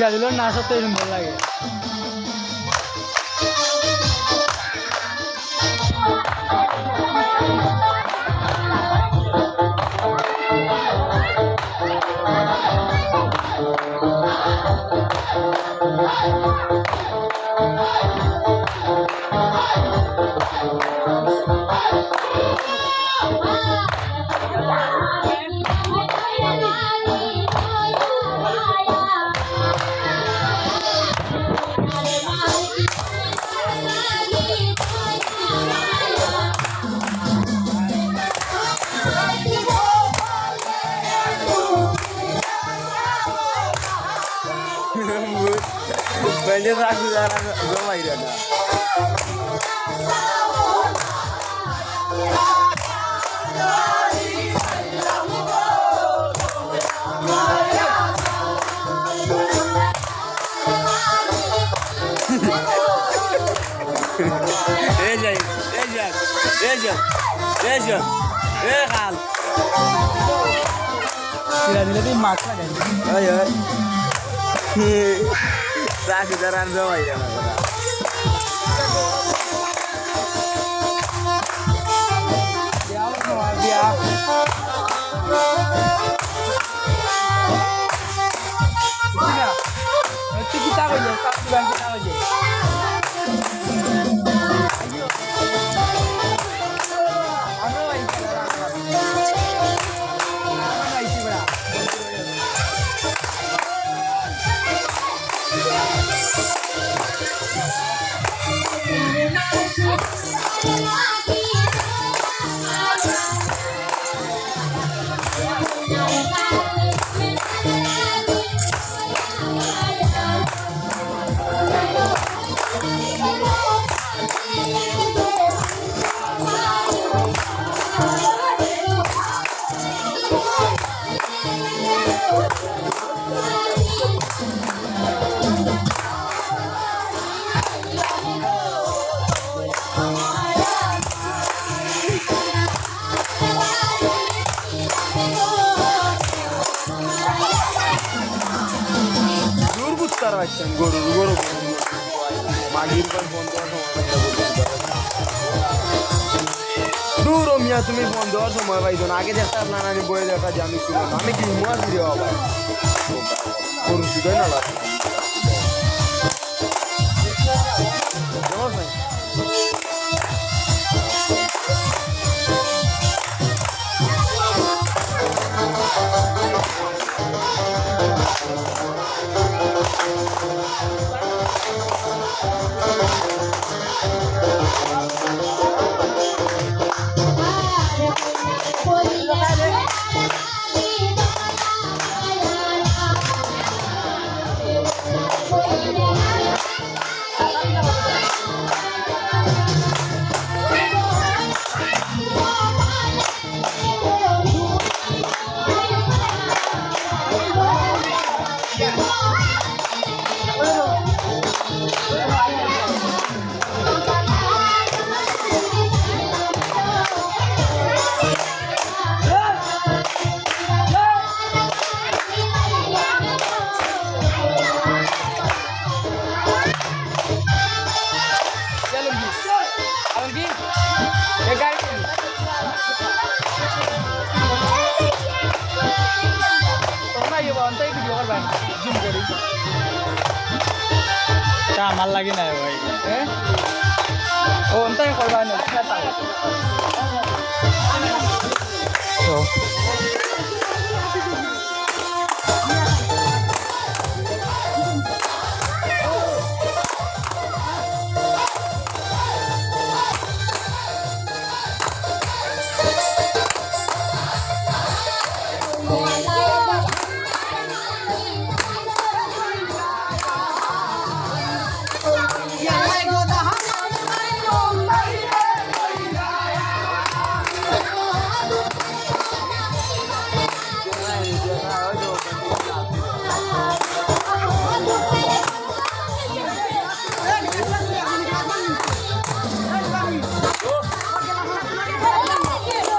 টিকা দিল না সত্যি সুন্দর লাগে। Banyak aku jarang gua main dah. Ejan, kal. Tidak dilatih maksa kan? Ayo. Saya jarang gua main dah. Dia. Itu kita aja, satu bulan kita aja. Guru magir kan phone duro miya তুমি phone দেওয়ার সময় পাইছো না আগে দেখতে আপনারা আমি বলে দেখা জানি ছিল আমি কি মুয়া ভিডিও আবার গরু দিই না লাগে আমার লাগে না ভাই ও অন্তাই করবা না